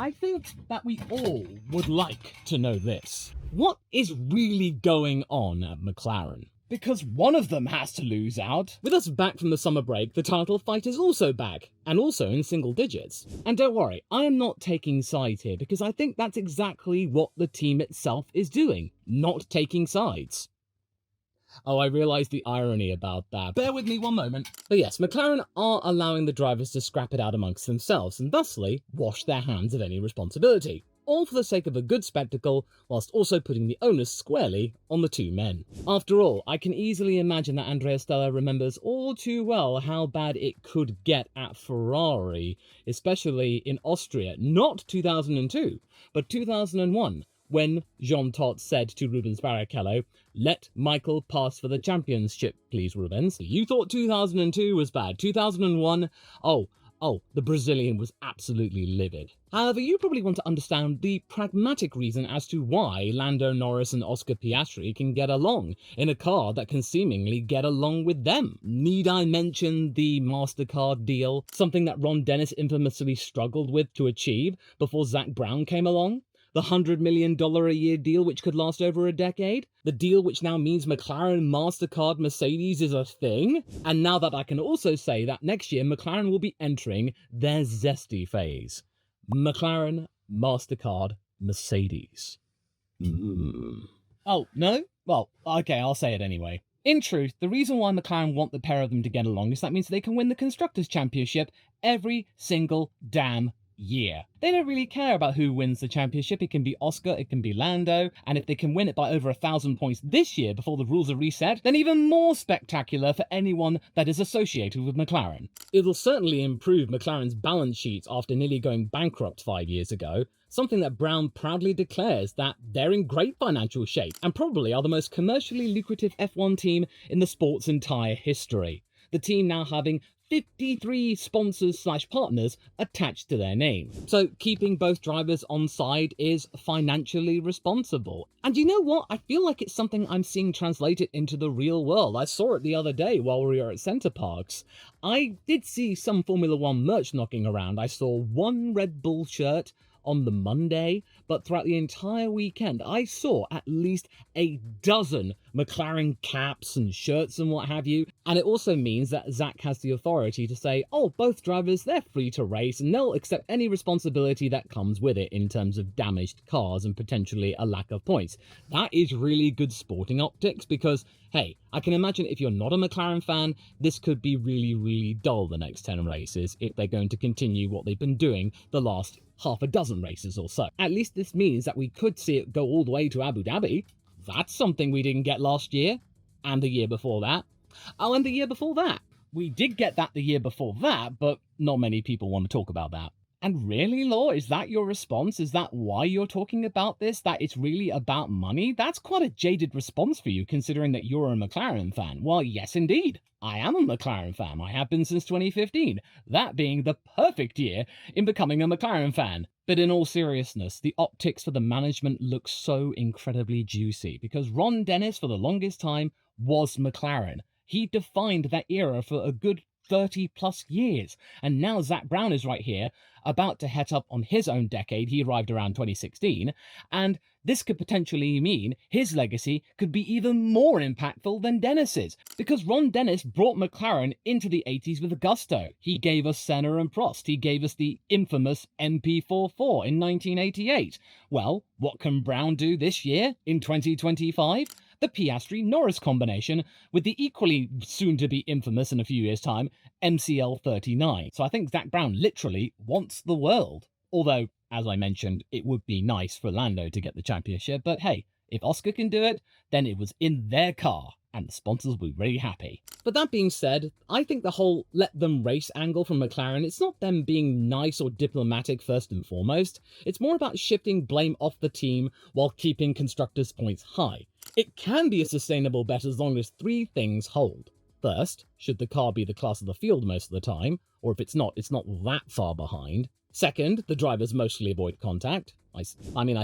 I think that we all would like to know this. What is really going on at McLaren? Because one of them has to lose out. With us back from the summer break, the title fight is also back, and also in single digits. And don't worry, I am not taking sides here, because I think that's exactly what the team itself is doing, not taking sides. Oh, I realise the irony about that. Bear with me one moment. But yes, McLaren are allowing the drivers to scrap it out amongst themselves, and thusly wash their hands of any responsibility. All for the sake of a good spectacle, whilst also putting the onus squarely on the two men. After all, I can easily imagine that Andrea Stella remembers all too well how bad it could get at Ferrari, especially in Austria, not 2002, but 2001, when Jean Todt said to Rubens Barrichello, "Let Michael pass for the championship, please, Rubens." You thought 2002 was bad. 2001, the Brazilian was absolutely livid. However, you probably want to understand the pragmatic reason as to why Lando Norris and Oscar Piastri can get along in a car that can seemingly get along with them. Need I mention the Mastercard deal, something that Ron Dennis infamously struggled with to achieve before Zak Brown came along? The $100 million a year deal which could last over a decade? The deal which now means McLaren, Mastercard, Mercedes is a thing? And now that I can also say that next year McLaren will be entering their zesty phase. McLaren, Mastercard, Mercedes. Oh, no? Well, okay, I'll say it anyway. In truth, the reason why McLaren want the pair of them to get along is that means they can win the Constructors' Championship every single damn year. They don't really care about who wins the championship. It can be Oscar, it can be Lando, and if they can win it by over 1,000 points this year before the rules are reset, then even more spectacular for anyone that is associated with McLaren. It'll certainly improve McLaren's balance sheets after nearly going bankrupt 5 years ago, something that Brown proudly declares that they're in great financial shape, and probably are the most commercially lucrative F1 team in the sport's entire history. The team now having 53 sponsors/partners attached to their name. So keeping both drivers on side is financially responsible. And you know what? I feel like it's something I'm seeing translated into the real world. I saw it the other day while we were at Center Parks. I did see some Formula One merch knocking around. I saw one Red Bull shirt on the Monday, but throughout the entire weekend, I saw at least a dozen McLaren caps and shirts and what have you. And it also means that Zak has the authority to say, oh, both drivers, they're free to race, and they'll accept any responsibility that comes with it in terms of damaged cars and potentially a lack of points. That is really good sporting optics because, hey, I can imagine if you're not a McLaren fan, this could be really, really dull the next 10 races if they're going to continue what they've been doing the last half a dozen races or so. At least this means that we could see it go all the way to Abu Dhabi. That's something we didn't get last year, and the year before that. Oh, and the year before that. We did get that the year before that, but not many people want to talk about that. And really, Law, is that your response? Is that why you're talking about this? That it's really about money? That's quite a jaded response for you, considering that you're a McLaren fan. Well, yes, indeed. I am a McLaren fan. I have been since 2015. That being the perfect year in becoming a McLaren fan. But in all seriousness, the optics for the management look so incredibly juicy, because Ron Dennis, for the longest time, was McLaren. He defined that era for a good 30 plus years. And now Zak Brown is right here, about to head up on his own decade. He arrived around 2016. And this could potentially mean his legacy could be even more impactful than Dennis's. Because Ron Dennis brought McLaren into the 80s with gusto. He gave us Senna and Prost. He gave us the infamous MP44 in 1988. Well, what can Brown do this year in 2025? The Piastri-Norris combination with the equally soon-to-be infamous in a few years' time, MCL39. So I think Zak Brown literally wants the world. Although, as I mentioned, it would be nice for Lando to get the championship, but hey, if Oscar can do it, then it was in their car, and the sponsors will be very happy. But that being said, I think the whole let them race angle from McLaren, it's not them being nice or diplomatic first and foremost. It's more about shifting blame off the team while keeping constructors' points high. It can be a sustainable bet as long as three things hold. First, should the car be the class of the field most of the time, or if it's not that far behind. Second, the drivers mostly avoid contact. I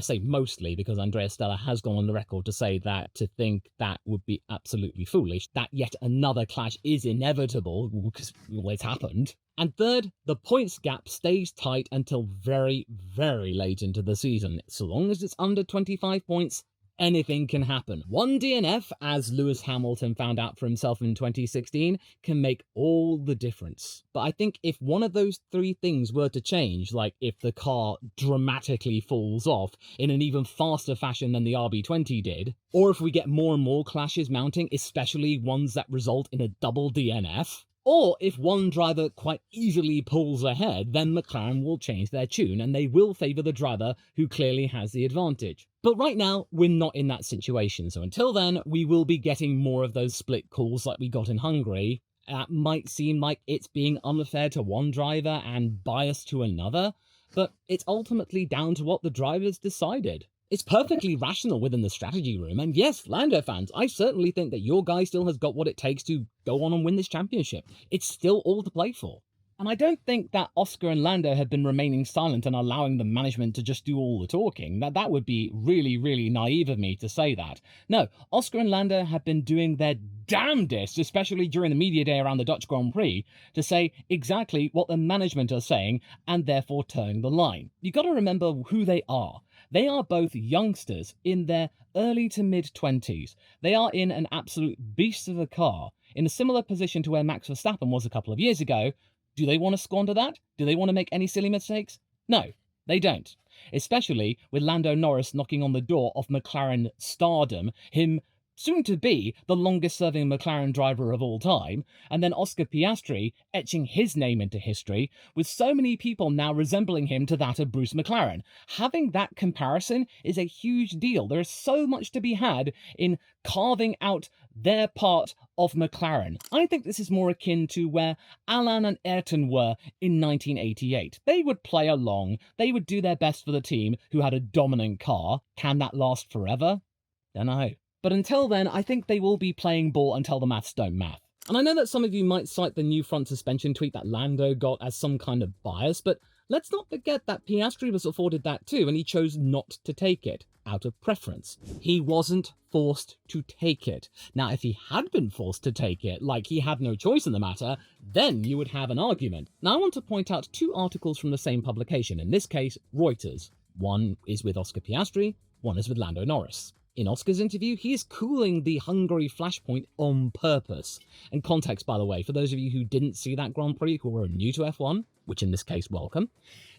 say mostly because Andrea Stella has gone on the record to say that to think that would be absolutely foolish, that yet another clash is inevitable, because it's happened. And third, the points gap stays tight until very, very late into the season. So long as it's under 25 points, anything can happen. One DNF, as Lewis Hamilton found out for himself in 2016, can make all the difference. But I think if one of those three things were to change, like if the car dramatically falls off in an even faster fashion than the RB20 did, or if we get more and more clashes mounting, especially ones that result in a double DNF, or if one driver quite easily pulls ahead, then McLaren will change their tune and they will favour the driver who clearly has the advantage. But right now, we're not in that situation, so until then, we will be getting more of those split calls like we got in Hungary. That might seem like it's being unfair to one driver and biased to another, but it's ultimately down to what the drivers decided. It's perfectly rational within the strategy room, and yes, Lando fans, I certainly think that your guy still has got what it takes to go on and win this championship. It's still all to play for. And I don't think that Oscar and Lando have been remaining silent and allowing the management to just do all the talking. That would be really, really naive of me to say that. No, Oscar and Lando have been doing their damnedest, especially during the media day around the Dutch Grand Prix, to say exactly what the management are saying and therefore turning the line. You got to remember who they are. They are both youngsters in their early to mid-20s. They are in an absolute beast of a car, in a similar position to where Max Verstappen was a couple of years ago. Do they want to squander that? Do they want to make any silly mistakes? No, they don't. Especially with Lando Norris knocking on the door of McLaren stardom, him soon to be the longest serving McLaren driver of all time, and then Oscar Piastri etching his name into history, with so many people now resembling him to that of Bruce McLaren. Having that comparison is a huge deal. There is so much to be had in carving out their part of McLaren. I think this is more akin to where Alain and Ayrton were in 1988. They would play along, they would do their best for the team who had a dominant car. Can that last forever? Don't know. But until then, I think they will be playing ball until the maths don't math. And I know that some of you might cite the new front suspension tweak that Lando got as some kind of bias, but let's not forget that Piastri was afforded that too, and he chose not to take it, out of preference. He wasn't forced to take it. Now, if he had been forced to take it, like he had no choice in the matter, then you would have an argument. Now, I want to point out two articles from the same publication, in this case, Reuters. One is with Oscar Piastri, one is with Lando Norris. In Oscar's interview, he is cooling the Hungary flashpoint on purpose. And context, by the way, for those of you who didn't see that Grand Prix who were new to F1, which in this case, welcome,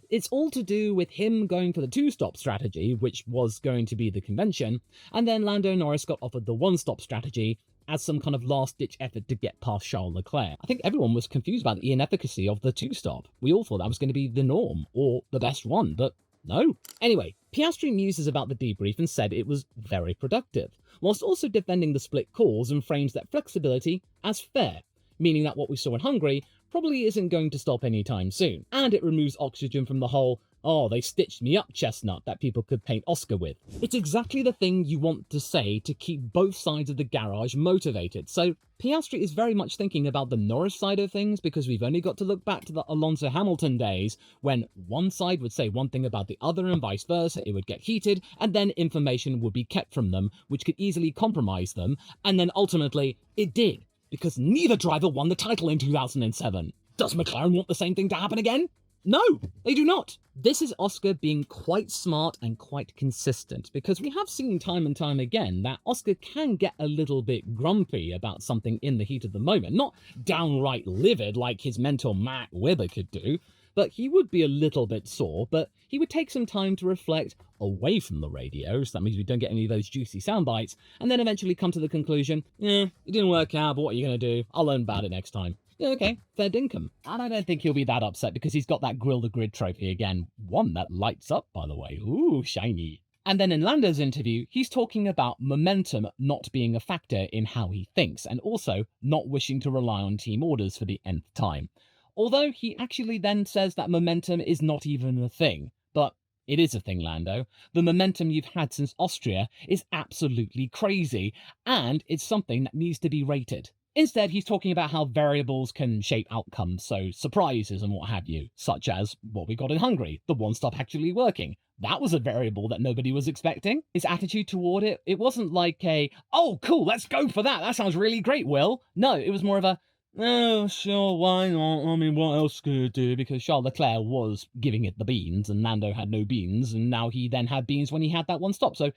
it's all to do with him going for the two-stop strategy, which was going to be the convention, and then Lando Norris got offered the one-stop strategy as some kind of last-ditch effort to get past Charles Leclerc. I think everyone was confused about the inefficacy of the two-stop. We all thought that was going to be the norm, or the best one, but no. Anyway, Piastri muses about the debrief and said it was very productive, whilst also defending the split calls and frames that flexibility as fair, meaning that what we saw in Hungary probably isn't going to stop anytime soon, and it removes oxygen from the whole "oh, they stitched me up" chestnut that people could paint Oscar with. It's exactly the thing you want to say to keep both sides of the garage motivated, so Piastri is very much thinking about the Norris side of things, because we've only got to look back to the Alonso Hamilton days when one side would say one thing about the other and vice versa, it would get heated, and then information would be kept from them, which could easily compromise them, and then ultimately it did, because neither driver won the title in 2007. Does McLaren want the same thing to happen again? No, they do not. This is Oscar being quite smart and quite consistent, because we have seen time and time again that Oscar can get a little bit grumpy about something in the heat of the moment. Not downright livid like his mentor Matt Webber could do, but he would be a little bit sore, but he would take some time to reflect away from the radio, so that means we don't get any of those juicy sound bites, and then eventually come to the conclusion, it didn't work out, but what are you going to do? I'll learn about it next time. Yeah, okay, fair dinkum. And I don't think he'll be that upset because he's got that Grill the Grid trophy again. One that lights up, by the way. Ooh, shiny. And then in Lando's interview, he's talking about momentum not being a factor in how he thinks, and also not wishing to rely on team orders for the nth time. Although he actually then says that momentum is not even a thing. But it is a thing, Lando. The momentum you've had since Austria is absolutely crazy, and it's something that needs to be rated. Instead, he's talking about how variables can shape outcomes, so surprises and what have you, such as what we got in Hungary, the one-stop actually working. That was a variable that nobody was expecting. His attitude toward it wasn't like a, oh, cool, let's go for that. That sounds really great, Will. No, it was more of a, oh, sure, why not? I mean, what else could it do? Because Charles Leclerc was giving it the beans, and Lando had no beans, and now he then had beans when he had that one stop. So,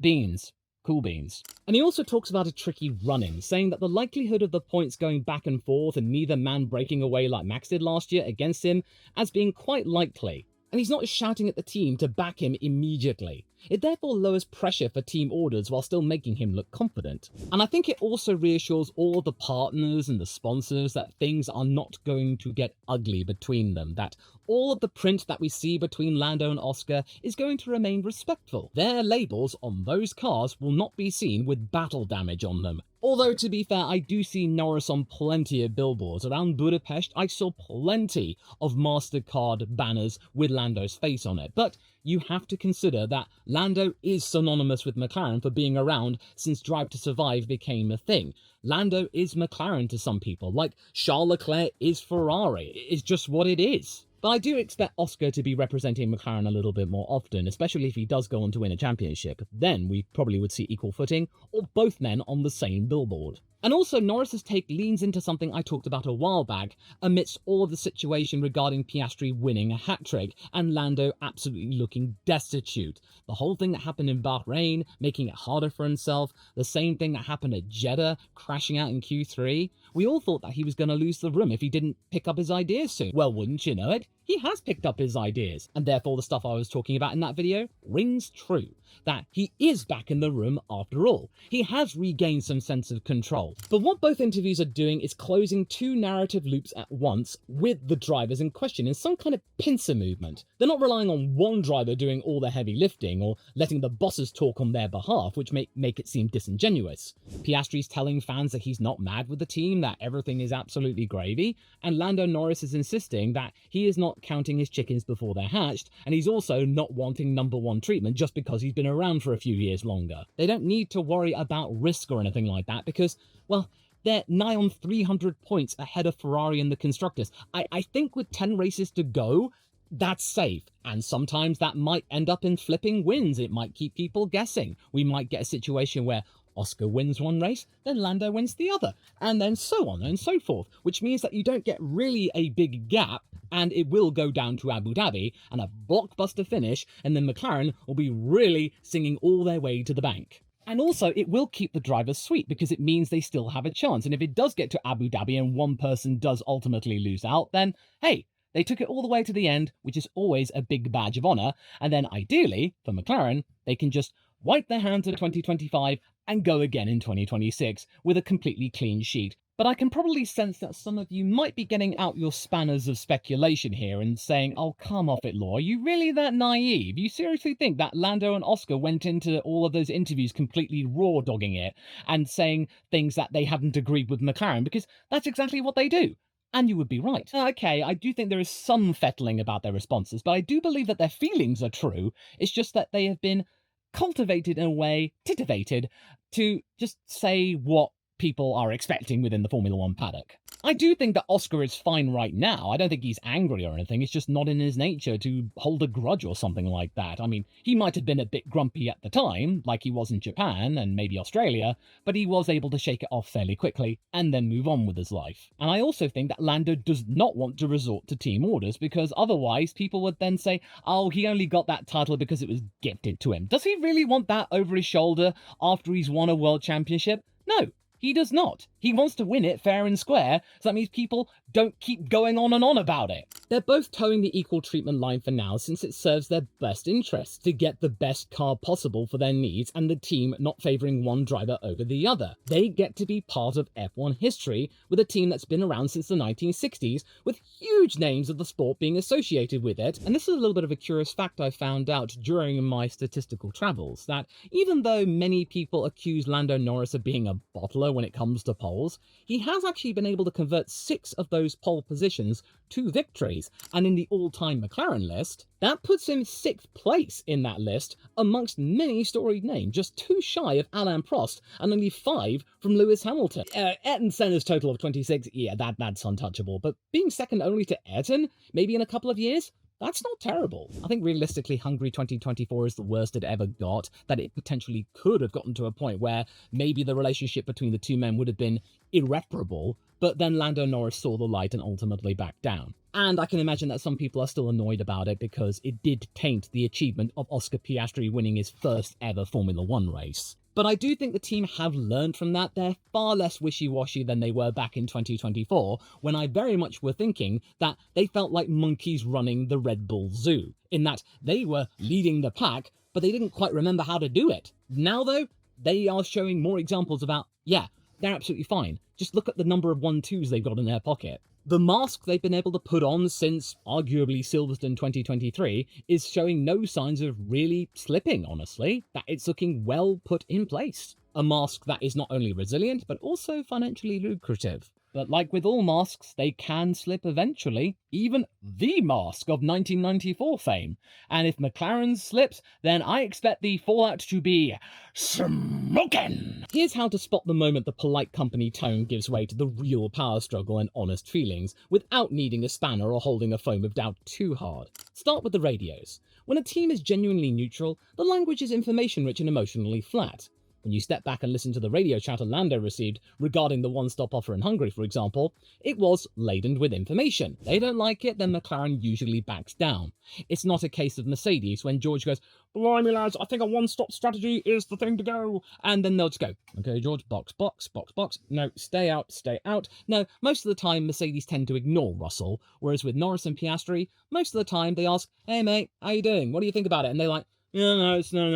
beans. Cool beans. And he also talks about a tricky run-in, saying that the likelihood of the points going back and forth and neither man breaking away like Max did last year against him as being quite likely. And he's not shouting at the team to back him immediately. It therefore lowers pressure for team orders while still making him look confident. And I think it also reassures all the partners and the sponsors that things are not going to get ugly between them, that all of the print that we see between Lando and Oscar is going to remain respectful. Their labels on those cars will not be seen with battle damage on them. Although, to be fair, I do see Norris on plenty of billboards. Around Budapest, I saw plenty of Mastercard banners with Lando's face on it. But you have to consider that Lando is synonymous with McLaren for being around since Drive to Survive became a thing. Lando is McLaren to some people, like Charles Leclerc is Ferrari. It's just what it is. But I do expect Oscar to be representing McLaren a little bit more often, especially if he does go on to win a championship. Then we probably would see equal footing, or both men on the same billboard. And also, Norris's take leans into something I talked about a while back, amidst all of the situation regarding Piastri winning a hat-trick, and Lando absolutely looking destitute. The whole thing that happened in Bahrain, making it harder for himself, the same thing that happened at Jeddah, crashing out in Q3. We all thought that he was going to lose the room if he didn't pick up his ideas soon. Well, wouldn't you know it? He has picked up his ideas, and therefore the stuff I was talking about in that video rings true. That he is back in the room after all. He has regained some sense of control. But what both interviews are doing is closing two narrative loops at once with the drivers in question in some kind of pincer movement. They're not relying on one driver doing all the heavy lifting or letting the bosses talk on their behalf, which make it seem disingenuous. Piastri's telling fans that he's not mad with the team, that everything is absolutely gravy, and Lando Norris is insisting that he is not counting his chickens before they're hatched, and he's also not wanting #1 treatment just because he's been around for a few years longer. They don't need to worry about risk or anything like that because, well, they're nigh on 300 points ahead of Ferrari and the constructors. I think with 10 races to go, that's safe. And sometimes that might end up in flipping wins. It might keep people guessing. We might get a situation where Oscar wins one race, then Lando wins the other, and then so on and so forth, which means that you don't get really a big gap, and it will go down to Abu Dhabi and a blockbuster finish, and then McLaren will be really singing all their way to the bank. And also, it will keep the drivers sweet because it means they still have a chance. And if it does get to Abu Dhabi and one person does ultimately lose out, then hey, they took it all the way to the end, which is always a big badge of honour. And then ideally, for McLaren, they can just wipe their hands of 2025 and go again in 2026 with a completely clean sheet. But I can probably sense that some of you might be getting out your spanners of speculation here and saying, oh, come off it, Law. Are you really that naive? You seriously think that Lando and Oscar went into all of those interviews completely raw-dogging it and saying things that they hadn't agreed with McLaren? Because that's exactly what they do. And you would be right. Okay, I do think there is some fettling about their responses, but I do believe that their feelings are true. It's just that they have been cultivated in a way, titivated, to just say what people are expecting within the Formula 1 paddock. I do think that Oscar is fine right now. I don't think he's angry or anything. It's just not in his nature to hold a grudge or something like that. I mean, he might have been a bit grumpy at the time, like he was in Japan and maybe Australia, but he was able to shake it off fairly quickly and then move on with his life. And I also think that Lando does not want to resort to team orders because otherwise people would then say, oh, he only got that title because it was gifted to him. Does he really want that over his shoulder after he's won a world championship? No. He does not. He wants to win it fair and square, so that means people don't keep going on and on about it. They're both towing the equal treatment line for now since it serves their best interests to get the best car possible for their needs and the team not favouring one driver over the other. They get to be part of F1 history with a team that's been around since the 1960s with huge names of the sport being associated with it. And this is a little bit of a curious fact I found out during my statistical travels, that even though many people accuse Lando Norris of being a bottle killer when it comes to poles, he has actually been able to convert 6 of those pole positions to victories, and in the all-time McLaren list, that puts him 6th place in that list amongst many storied names, just 2 shy of Alain Prost and only 5 from Lewis Hamilton. Ayrton Senna's total of 26, yeah, that's untouchable, but being second only to Ayrton, maybe in a couple of years, that's not terrible. I think realistically Hungary 2024 is the worst it ever got, that it potentially could have gotten to a point where maybe the relationship between the two men would have been irreparable, but then Lando Norris saw the light and ultimately backed down. And I can imagine that some people are still annoyed about it because it did taint the achievement of Oscar Piastri winning his first ever Formula 1 race. But I do think the team have learned from that. They're far less wishy-washy than they were back in 2024, when I very much were thinking that they felt like monkeys running the Red Bull Zoo, in that they were leading the pack, but they didn't quite remember how to do it. Now, though, they are showing more examples about, yeah, they're absolutely fine. Just look at the number of 1-2s they've got in their pocket. The mask they've been able to put on since, arguably, Silverstone 2023 is showing no signs of really slipping, honestly. That it's looking well put in place. A mask that is not only resilient, but also financially lucrative. But like with all masks, they can slip eventually. Even the mask of 1994 fame. And if McLaren's slips, then I expect the fallout to be smoking. Here's how to spot the moment the polite company tone gives way to the real power struggle and honest feelings, without needing a spanner or holding a foam of doubt too hard. Start with the radios. When a team is genuinely neutral, the language is information-rich and emotionally flat. When you step back and listen to the radio chat Lando received regarding the one-stop offer in Hungary, for example, it was laden with information. They don't like it, then McLaren usually backs down. It's not a case of Mercedes when George goes, "Blimey lads, I think a one-stop strategy is the thing to go." And then they'll just go, "Okay, George, box, box, box, box. No, stay out, stay out." No, most of the time Mercedes tend to ignore Russell, whereas with Norris and Piastri, most of the time they ask, "Hey mate, how you doing? What do you think about it?" And they're like, "Yeah, no, it's no.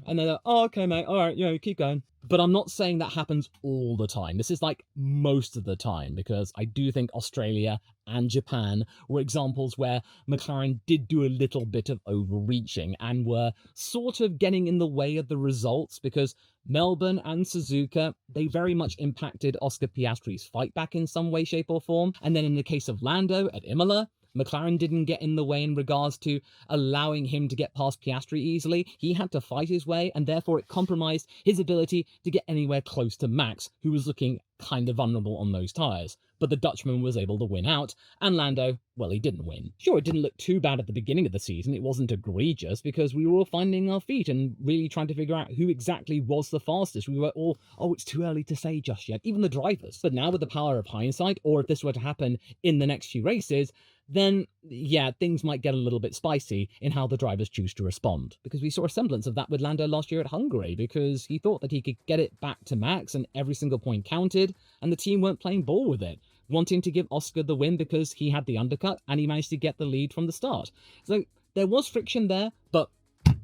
And they're like, "Oh, okay, mate, alright, yeah, keep going." But I'm not saying that happens all the time. This is like most of the time, because I do think Australia and Japan were examples where McLaren did do a little bit of overreaching and were sort of getting in the way of the results, because Melbourne and Suzuka, they very much impacted Oscar Piastri's fight back in some way, shape or form. And then in the case of Lando at Imola, McLaren didn't get in the way in regards to allowing him to get past Piastri easily. He had to fight his way, and therefore it compromised his ability to get anywhere close to Max, who was looking kind of vulnerable on those tyres. But the Dutchman was able to win out, and Lando, well, he didn't win. Sure, it didn't look too bad at the beginning of the season. It wasn't egregious, because we were all finding our feet and really trying to figure out who exactly was the fastest. We were all, oh, it's too early to say just yet, even the drivers. But now with the power of hindsight, or if this were to happen in the next few races, then, yeah, things might get a little bit spicy in how the drivers choose to respond. Because we saw a semblance of that with Lando last year at Hungary, because he thought that he could get it back to Max and every single point counted, and the team weren't playing ball with it, wanting to give Oscar the win because he had the undercut and he managed to get the lead from the start. So there was friction there, but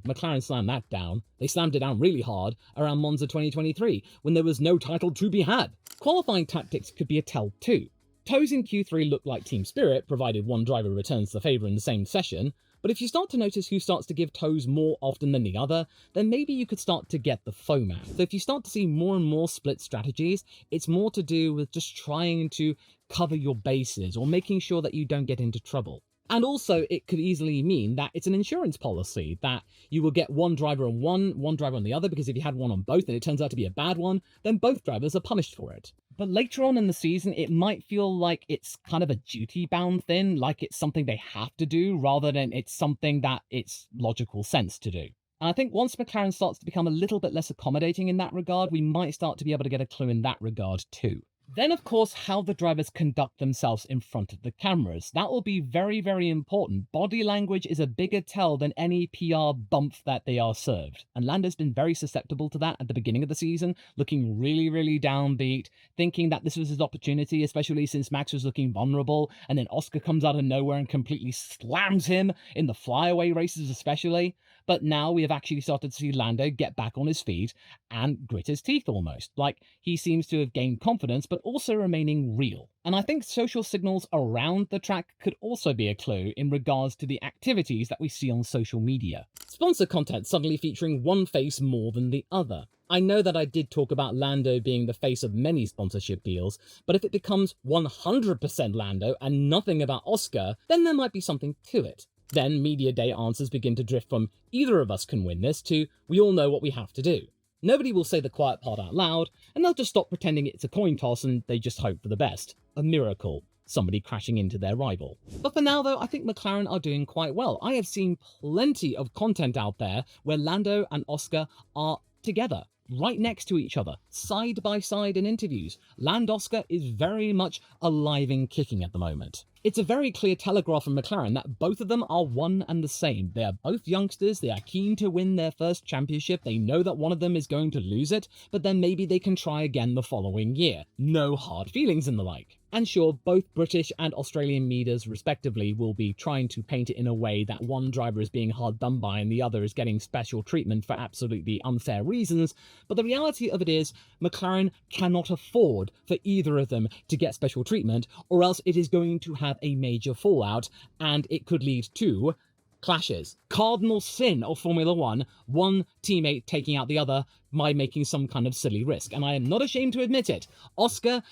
McLaren slammed that down. They slammed it down really hard around Monza 2023, when there was no title to be had. Qualifying tactics could be a tell too. Toes in Q3 look like team spirit, provided one driver returns the favour in the same session, but if you start to notice who starts to give toes more often than the other, then maybe you could start to get the foam out. So if you start to see more and more split strategies, it's more to do with just trying to cover your bases or making sure that you don't get into trouble. And also, it could easily mean that it's an insurance policy, that you will get one driver on one driver on the other, because if you had one on both and it turns out to be a bad one, then both drivers are punished for it. But later on in the season, it might feel like it's kind of a duty-bound thing, like it's something they have to do, rather than it's something that it's logical sense to do. And I think once McLaren starts to become a little bit less accommodating in that regard, we might start to be able to get a clue in that regard too. Then, of course, how the drivers conduct themselves in front of the cameras. That will be very, very important. Body language is a bigger tell than any PR bump that they are served. And Lando's been very susceptible to that at the beginning of the season, looking really, really downbeat, thinking that this was his opportunity, especially since Max was looking vulnerable, and then Oscar comes out of nowhere and completely slams him in the flyaway races especially. But now we have actually started to see Lando get back on his feet and grit his teeth almost. Like, he seems to have gained confidence, but also remaining real. And I think social signals around the track could also be a clue in regards to the activities that we see on social media. Sponsor content suddenly featuring one face more than the other. I know that I did talk about Lando being the face of many sponsorship deals, but if it becomes 100% Lando and nothing about Oscar, then there might be something to it. Then media day answers begin to drift from either of us can win this to we all know what we have to do. Nobody will say the quiet part out loud, and they'll just stop pretending it's a coin toss and they just hope for the best. A miracle. Somebody crashing into their rival. But for now though, I think McLaren are doing quite well. I have seen plenty of content out there where Lando and Oscar are together, right next to each other, side by side in interviews. Oscar is very much alive and kicking at the moment. It's a very clear telegraph from McLaren that both of them are one and the same. They are both youngsters, they are keen to win their first championship, they know that one of them is going to lose it, but then maybe they can try again the following year. No hard feelings and the like. And sure, both British and Australian medias, respectively, will be trying to paint it in a way that one driver is being hard done by and the other is getting special treatment for absolutely unfair reasons, but the reality of it is, McLaren cannot afford for either of them to get special treatment, or else it is going to have a major fallout, and it could lead to clashes. Cardinal sin of Formula One, one teammate taking out the other by making some kind of silly risk, and I am not ashamed to admit it. Oscar,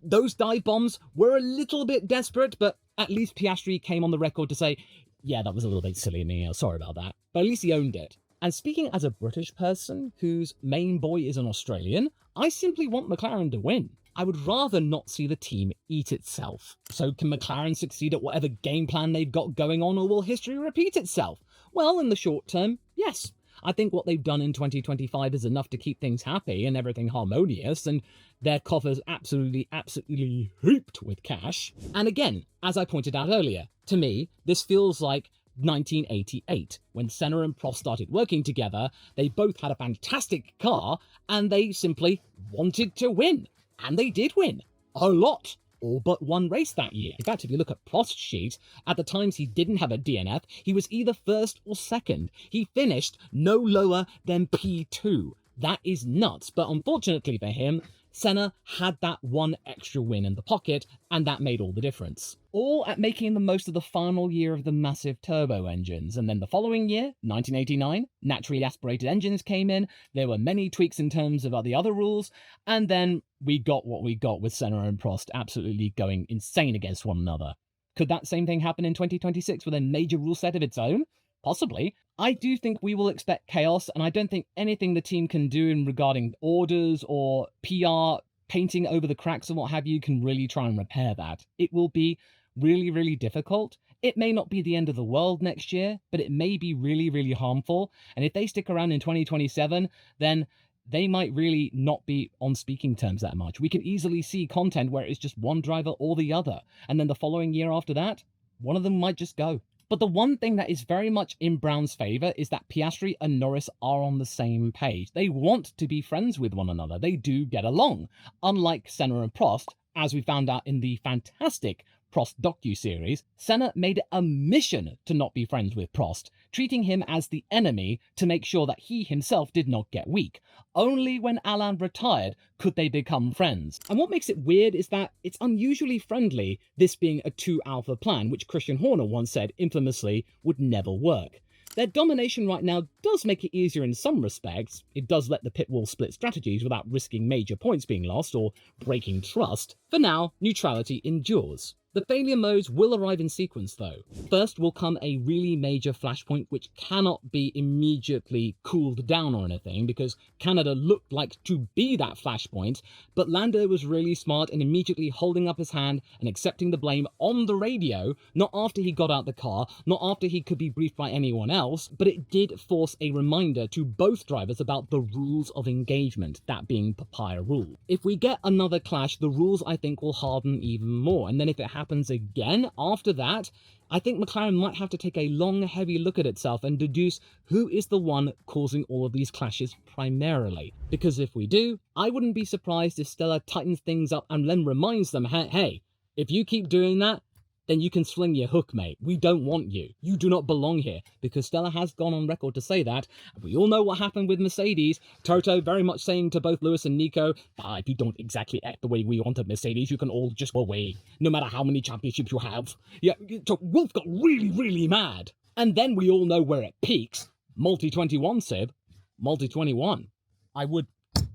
those dive bombs were a little bit desperate, but at least Piastri came on the record to say, yeah, that was a little bit silly of me, sorry about that. But at least he owned it. And speaking as a British person whose main boy is an Australian, I simply want McLaren to win. I would rather not see the team eat itself. So can McLaren succeed at whatever game plan they've got going on, or will history repeat itself? Well, in the short term, yes. I think what they've done in 2025 is enough to keep things happy and everything harmonious, and their coffers absolutely hooped with cash. And again, as I pointed out earlier, to me, this feels like 1988, when Senna and Prost started working together. They both had a fantastic car, and they simply wanted to win. And they did win. A lot. All but one race that year. In fact, if you look at Prost's sheet, at the times he didn't have a DNF, he was either first or second. He finished no lower than P2. That is nuts, but unfortunately for him, Senna had that one extra win in the pocket, and that made all the difference. All at making the most of the final year of the massive turbo engines, and then the following year, 1989, naturally aspirated engines came in, there were many tweaks in terms of the other rules, and then we got what we got with Senna and Prost absolutely going insane against one another. Could that same thing happen in 2026 with a major rule set of its own? Possibly. I do think we will expect chaos, and I don't think anything the team can do in regarding orders or PR, painting over the cracks and what have you, can really try and repair that. It will be really difficult. It may not be the end of the world next year, but it may be really harmful, and if they stick around in 2027, then they might really not be on speaking terms that much. We can easily see content where it's just one driver or the other, and then the following year after that, one of them might just go. But the one thing that is very much in Brown's favour is that Piastri and Norris are on the same page. They want to be friends with one another. They do get along. Unlike Senna and Prost, as we found out in the fantastic Prost docu-series, Senna made it a mission to not be friends with Prost, treating him as the enemy to make sure that he himself did not get weak. Only when Alain retired could they become friends. And what makes it weird is that it's unusually friendly, this being a 2-alpha plan, which Christian Horner once said infamously would never work. Their domination right now does make it easier in some respects. It does let the pit wall split strategies without risking major points being lost or breaking trust. For now, neutrality endures. The failure modes will arrive in sequence though. First will come a really major flashpoint which cannot be immediately cooled down or anything, because Canada looked like to be that flashpoint, but Lando was really smart in immediately holding up his hand and accepting the blame on the radio, not after he got out the car, not after he could be briefed by anyone else, but it did force a reminder to both drivers about the rules of engagement, that being papaya rule. If we get another clash, the rules I think will harden even more, and then if it happens again after that, I think McLaren might have to take a long, heavy look at itself and deduce who is the one causing all of these clashes primarily. Because if we do, I wouldn't be surprised if Stella tightens things up and then reminds them, hey, if you keep doing that, then you can sling your hook, mate. We don't want you. You do not belong here. Because Stella has gone on record to say that. We all know what happened with Mercedes. Toto very much saying to both Lewis and Nico, if you don't exactly act the way we want at Mercedes, you can all just go away. No matter how many championships you have. Yeah, so Wolf got really mad. And then we all know where it peaks. Multi-21, Sib. Multi-21. I would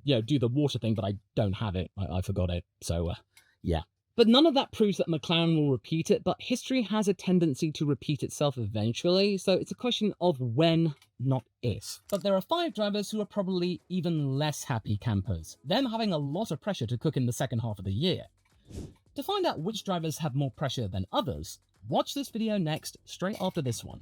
do the water thing, but I don't have it. I forgot it. So, yeah. But none of that proves that McLaren will repeat it, but history has a tendency to repeat itself eventually, so it's a question of when, not if. But there are 5 drivers who are probably even less happy campers, them having a lot of pressure to cook in the second half of the year. To find out which drivers have more pressure than others, watch this video next, straight after this one.